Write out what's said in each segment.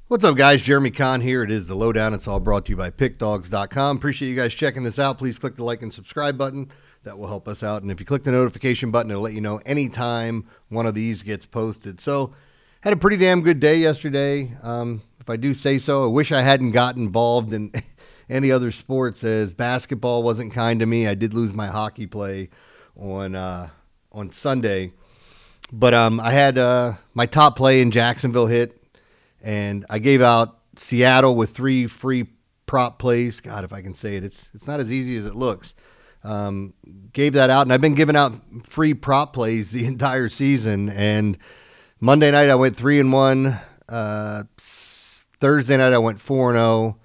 What's up, guys? Jeremy Conn here. It is the Lowdown. It's all brought to you by Pickdawgz.com. Appreciate you guys checking this out. Please click the like and subscribe button. That will help us out. And if you click the notification button, it'll let you know anytime one of these gets posted. So, had a pretty damn good day yesterday. If I do say so, I wish I hadn't gotten involved in any other sports, as basketball wasn't kind to me. I did lose my hockey play on Sunday. But I had my top play in Jacksonville hit. And I gave out Seattle with 3 free prop plays. God, if I can say it, it's not as easy as it looks. Gave that out, and I've been giving out free prop plays the entire season. And Monday night I went 3-1. Thursday night I went 4-0,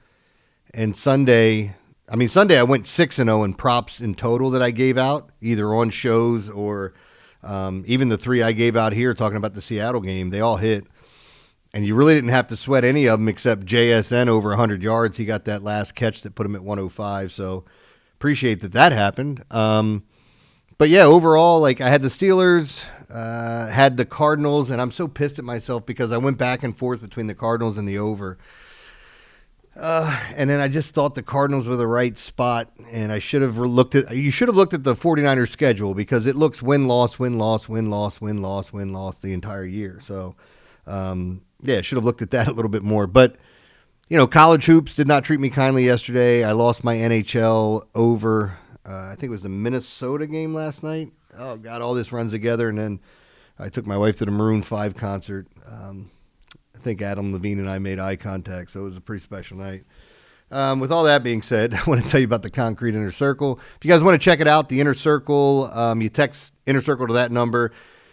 and Sunday I went 6-0 in props in total that I gave out, either on shows or even the 3 I gave out here talking about the Seattle game. They all hit. And you really didn't have to sweat any of them except JSN over 100 yards. He got that last catch that put him at 105. So appreciate that happened. But yeah, overall, I had the Steelers, had the Cardinals, and I'm so pissed at myself because I went back and forth between the Cardinals and the over. And then I just thought the Cardinals were the right spot, and you should have looked at the 49ers schedule, because it looks win-loss, win-loss, win-loss, win-loss, win-loss the entire year. So, yeah, should have looked at that a little bit more. But, college hoops did not treat me kindly yesterday. I lost my NHL over, I think it was the Minnesota game last night. Oh, God, all this runs together. And then I took my wife to the Maroon 5 concert. I think Adam Levine and I made eye contact, so it was a pretty special night. With all that being said, I want to tell you about the Concrete Inner Circle. If you guys want to check it out, the Inner Circle, you text Inner Circle to that number.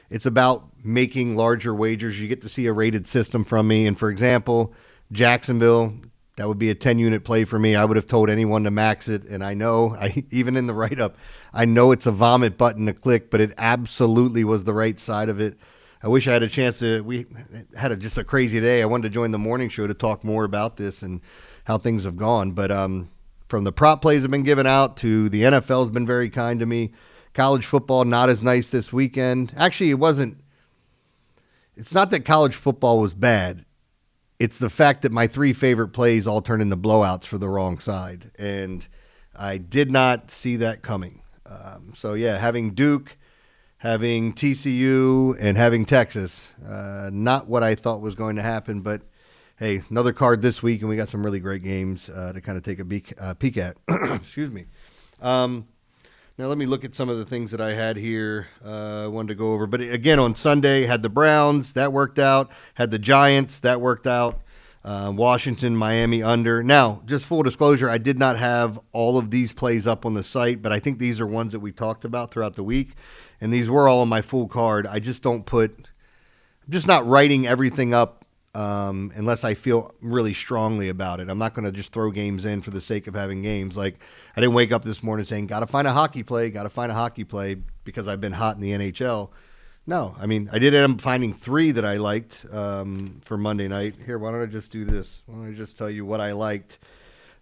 It's about making larger wagers. You get to see a rated system from me. And for example, Jacksonville, that would be a 10-unit play for me. I would have told anyone to max it. And I know, even in the write-up, I know it's a vomit button to click, but it absolutely was the right side of it. I wish I had a chance to. We had just a crazy day. I wanted to join the morning show to talk more about this and how things have gone. But from the prop plays have been given out to the NFL has been very kind to me. College football, not as nice this weekend. Actually, it wasn't. It's not that college football was bad. It's the fact that my 3 favorite plays all turned into blowouts for the wrong side. And I did not see that coming. So, yeah, having Duke, having TCU, and having Texas, not what I thought was going to happen. But, hey, another card this week, and we got some really great games to kind of take a peek at. Excuse me. Now, let me look at some of the things that I had here I wanted to go over. But, again, on Sunday, had the Browns. That worked out. Had the Giants. That worked out. Washington, Miami under. Now, just full disclosure, I did not have all of these plays up on the site, but I think these are ones that we talked about throughout the week. And these were all on my full card. I'm just not writing everything up unless I feel really strongly about it. I'm not going to just throw games in for the sake of having games. Like, I didn't wake up this morning saying, got to find a hockey play because I've been hot in the NHL. No, I did end up finding 3 that I liked for Monday night. Here, why don't I just do this? Why don't I just tell you what I liked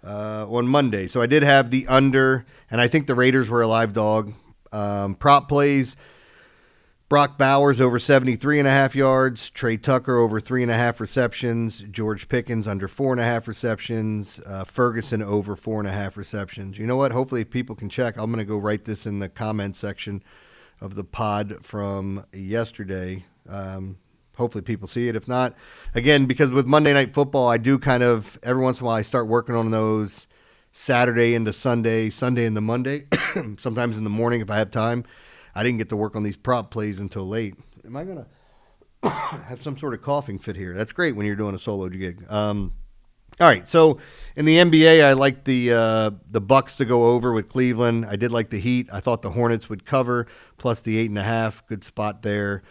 on Monday? So I did have the under, and I think the Raiders were a live dog. Prop plays, Brock Bowers over 73.5 yards, Trey Tucker over 3.5 receptions, George Pickens under 4.5 receptions, Ferguson over 4.5 receptions. You know what? Hopefully people can check. I'm going to go write this in the comment section of the pod from yesterday. Hopefully people see it. If not, again, because with Monday Night Football, I do kind of, every once in a while, I start working on those Saturday into Sunday, Sunday into Monday, sometimes in the morning if I have time. I didn't get to work on these prop plays until late. Am I going to have some sort of coughing fit here? That's great when you're doing a solo gig. All right, so in the NBA, I liked the Bucks to go over with Cleveland. I did like the Heat. I thought the Hornets would cover, plus the 8.5. Good spot there.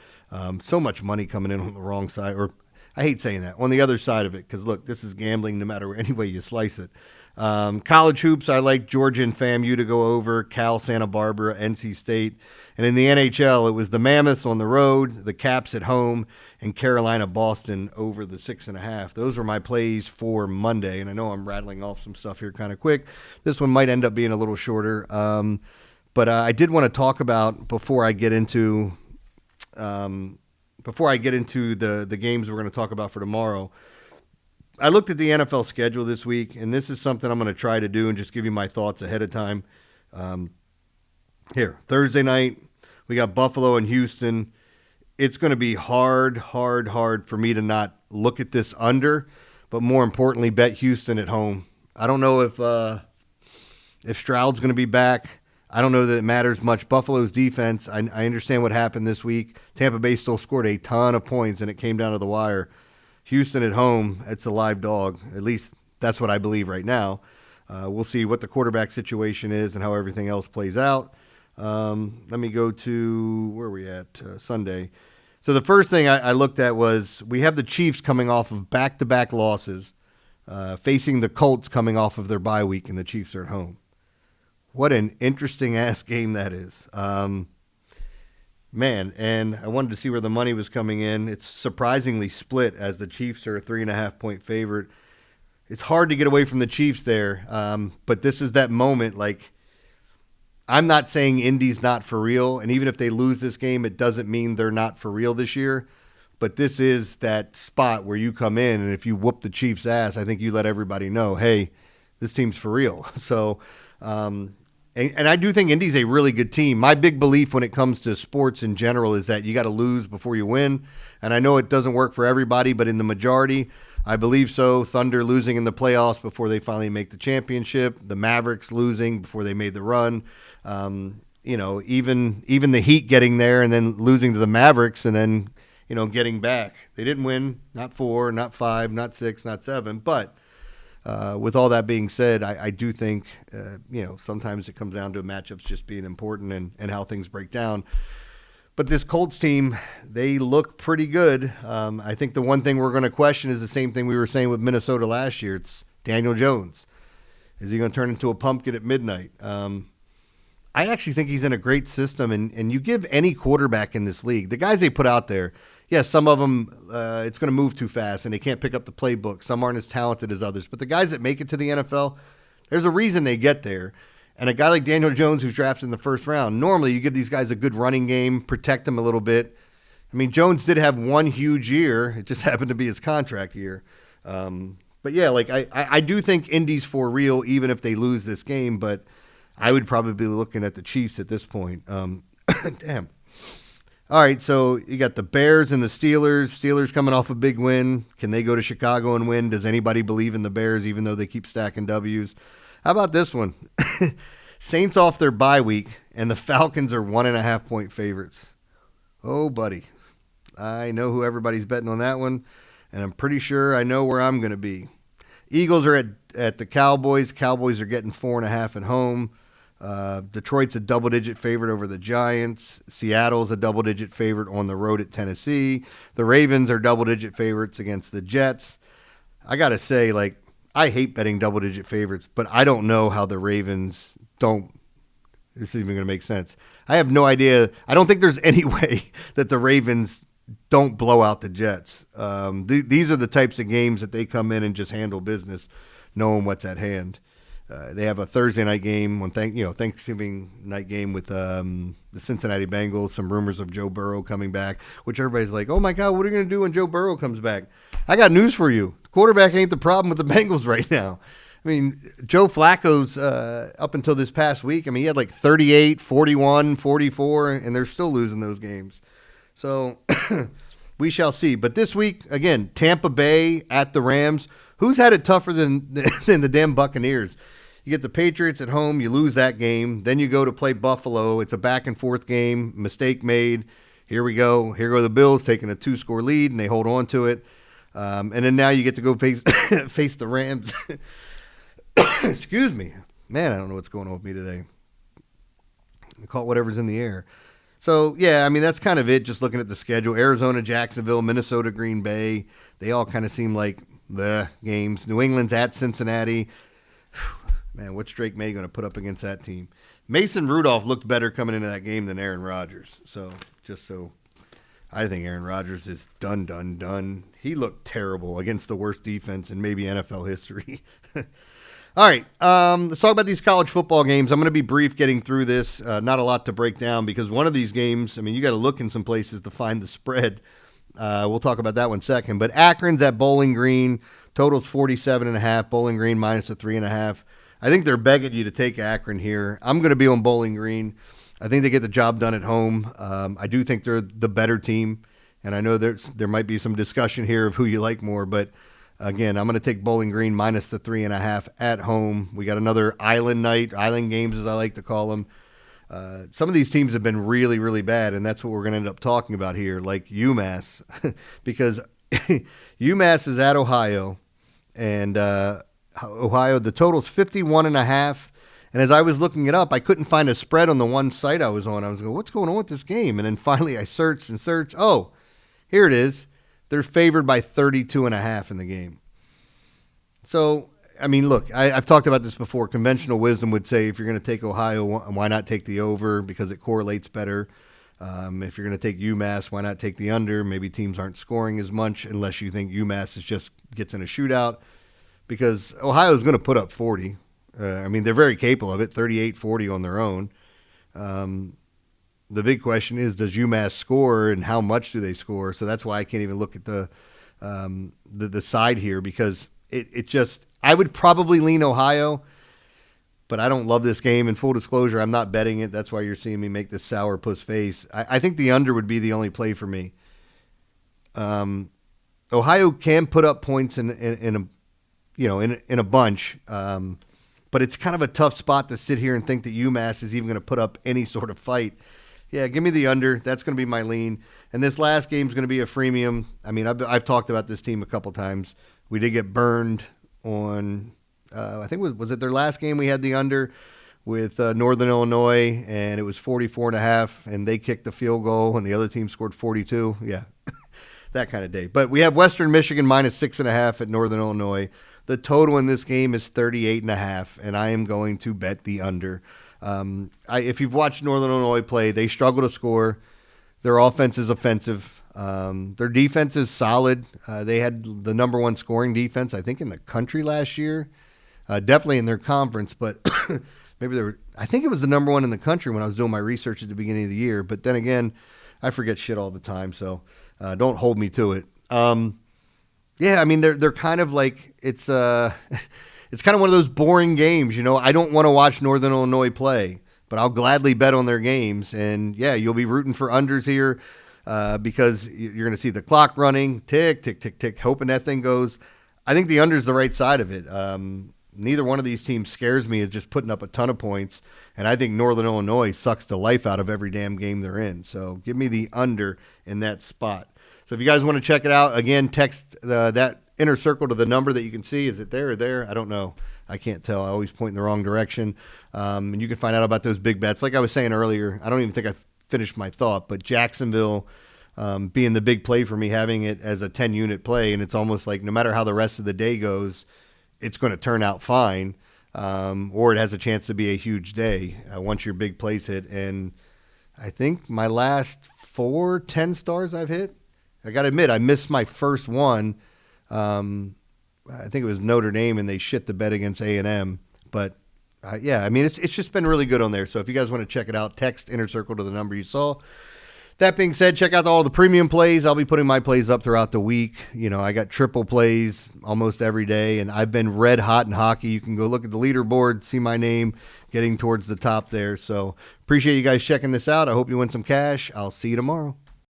So much money coming in on the wrong side, or I hate saying that, on the other side of it, because, look, this is gambling no matter any way you slice it. College hoops, I like Georgia and FAMU to go over, Cal, Santa Barbara, NC State. And in the NHL, it was the Mammoths on the road, the Caps at home, and Carolina, Boston over the 6.5. Those were my plays for Monday. And I know I'm rattling off some stuff here kind of quick. This one might end up being a little shorter. But I did want to talk about, before I get into the games we're going to talk about for tomorrow, I looked at the NFL schedule this week, and this is something I'm going to try to do and just give you my thoughts ahead of time. Here, Thursday night, we got Buffalo and Houston. It's going to be hard for me to not look at this under, but more importantly, bet Houston at home. I don't know if Stroud's going to be back. I don't know that it matters much. Buffalo's defense, I understand what happened this week. Tampa Bay still scored a ton of points, and it came down to the wire. Houston at home, it's a live dog. At least that's what I believe right now. We'll see what the quarterback situation is and how everything else plays out. Let me go to, where are we at? Sunday. So the first thing I looked at was we have the Chiefs coming off of back-to-back losses, facing the Colts coming off of their bye week, and the Chiefs are at home. What an interesting-ass game that is. Man, and I wanted to see where the money was coming in. It's surprisingly split as the Chiefs are a 3.5-point favorite. It's hard to get away from the Chiefs there, but this is that moment. Like, I'm not saying Indy's not for real, and even if they lose this game, it doesn't mean they're not for real this year. But this is that spot where you come in, and if you whoop the Chiefs' ass, I think you let everybody know, hey, this team's for real. So, and I do think Indy's a really good team. My big belief when it comes to sports in general is that you got to lose before you win. And I know it doesn't work for everybody, but in the majority, I believe so. Thunder losing in the playoffs before they finally make the championship. The Mavericks losing before they made the run. Even the Heat getting there and then losing to the Mavericks and then, getting back. They didn't win, not 4, not 5, not 6, not 7, but with all that being said, I do think, sometimes it comes down to matchups just being important and how things break down. But this Colts team, they look pretty good. I think the one thing we're going to question is the same thing we were saying with Minnesota last year. It's Daniel Jones. Is he going to turn into a pumpkin at midnight? I actually think he's in a great system, and you give any quarterback in this league, the guys they put out there, yes, some of them, it's going to move too fast, and they can't pick up the playbook. Some aren't as talented as others. But the guys that make it to the NFL, there's a reason they get there. And a guy like Daniel Jones, who's drafted in the first round, normally you give these guys a good running game, protect them a little bit. I mean, Jones did have one huge year. It just happened to be his contract year. But, yeah, I do think Indy's for real, even if they lose this game. But I would probably be looking at the Chiefs at this point. Damn. All right, so you got the Bears and the Steelers. Steelers coming off a big win. Can they go to Chicago and win? Does anybody believe in the Bears, even though they keep stacking W's? How about this one? Saints off their bye week, and the Falcons are 1.5-point favorites. Oh, buddy. I know who everybody's betting on that one, and I'm pretty sure I know where I'm going to be. Eagles are at the Cowboys. Cowboys are getting 4.5 at home. Detroit's a double-digit favorite over the Giants. Seattle's a double-digit favorite on the road at Tennessee. The Ravens are double-digit favorites against the Jets. I got to say, I hate betting double-digit favorites, but I don't know how the Ravens don't. This is even going to make sense. I have no idea. I don't think there's any way that the Ravens don't blow out the Jets. These are the types of games that they come in and just handle business, knowing what's at hand. They have a Thursday night game on Thanksgiving night game with the Cincinnati Bengals. Some rumors of Joe Burrow coming back, which everybody's like, "Oh my God, what are you going to do when Joe Burrow comes back?" I got news for you. The quarterback ain't the problem with the Bengals right now. I mean, Joe Flacco's up until this past week. I mean, he had 38, 41, 44, and they're still losing those games. So we shall see. But this week, again, Tampa Bay at the Rams. Who's had it tougher than the damn Buccaneers? You get the Patriots at home, you lose that game. Then you go to play Buffalo. It's a back-and-forth game, mistake made. Here we go. Here go the Bills taking a 2-score lead, and they hold on to it. And then now you get to go face the Rams. Excuse me. Man, I don't know what's going on with me today. I caught whatever's in the air. So, yeah, I mean, that's kind of it, just looking at the schedule. Arizona, Jacksonville, Minnesota, Green Bay. They all kind of seem like the games. New England's at Cincinnati. Man, what's Drake May going to put up against that team? Mason Rudolph looked better coming into that game than Aaron Rodgers. So, I think Aaron Rodgers is done. He looked terrible against the worst defense in maybe NFL history. All right, let's talk about these college football games. I'm going to be brief getting through this. Not a lot to break down because one of these games, I mean, you got to look in some places to find the spread. We'll talk about that one second. But Akron's at Bowling Green, Total's 47.5. Bowling Green minus a 3.5. I think they're begging you to take Akron here. I'm going to be on Bowling Green. I think they get the job done at home. I do think they're the better team, and I know there might be some discussion here of who you like more, but again, I'm going to take Bowling Green minus the 3.5 at home. We got another island night, island games as I like to call them. Some of these teams have been really, really bad, and that's what we're going to end up talking about here, like UMass, because UMass is at Ohio, and Ohio, the total's 51.5. And as I was looking it up, I couldn't find a spread on the one site I was on. I was going, what's going on with this game? And then finally I searched and searched. Oh, here it is. They're favored by 32.5 in the game. So, I mean, look, I've talked about this before. Conventional wisdom would say if you're going to take Ohio, why not take the over because it correlates better. If you're going to take UMass, why not take the under? Maybe teams aren't scoring as much unless you think UMass just gets in a shootout because Ohio is going to put up 40. I mean, they're very capable of it, 38-40 on their own. The big question is, does UMass score and how much do they score? So that's why I can't even look at the side here because it just – I would probably lean Ohio, but I don't love this game. In full disclosure, I'm not betting it. That's why you're seeing me make this sourpuss face. I think the under would be the only play for me. Ohio can put up points in a bunch. But it's kind of a tough spot to sit here and think that UMass is even going to put up any sort of fight. Yeah, give me the under. That's going to be my lean. And this last game is going to be a freemium. I mean, I've talked about this team a couple times. We did get burned on, I think, was it their last game we had the under with Northern Illinois, and it was 44.5, and they kicked the field goal, and the other team scored 42. Yeah, that kind of day. But we have Western Michigan minus 6.5 at Northern Illinois. The total in this game is 38.5, and I am going to bet the under. If you've watched Northern Illinois play, they struggle to score. Their offense is offensive. Their defense is solid. They had the number one scoring defense, I think, in the country last year. Definitely in their conference, but I think it was the number one in the country when I was doing my research at the beginning of the year. But then again, I forget shit all the time, so don't hold me to it. Yeah, I mean they're kind of like it's kind of one of those boring games, you know. I don't want to watch Northern Illinois play, but I'll gladly bet on their games. And yeah, you'll be rooting for unders here because you're going to see the clock running, tick, tick, tick, tick, hoping that thing goes. I think the under's the right side of it. Neither one of these teams scares me as just putting up a ton of points, and I think Northern Illinois sucks the life out of every damn game they're in. So give me the under in that spot. So if you guys want to check it out, again, text that inner circle to the number that you can see. Is it there or there? I don't know. I can't tell. I always point in the wrong direction. And you can find out about those big bets. Like I was saying earlier, I don't even think I finished my thought, but Jacksonville being the big play for me, having it as a 10-unit play, and it's almost like no matter how the rest of the day goes, it's going to turn out fine, or it has a chance to be a huge day once your big plays hit. And I think my last 4 10 stars I've hit, I got to admit, I missed my first one. I think it was Notre Dame, and they shit the bet against A&M. But, yeah, I mean, it's just been really good on there. So if you guys want to check it out, text inner circle to the number you saw. That being said, check out all the premium plays. I'll be putting my plays up throughout the week. You know, I got triple plays almost every day, and I've been red hot in hockey. You can go look at the leaderboard, see my name getting towards the top there. So appreciate you guys checking this out. I hope you win some cash. I'll see you tomorrow.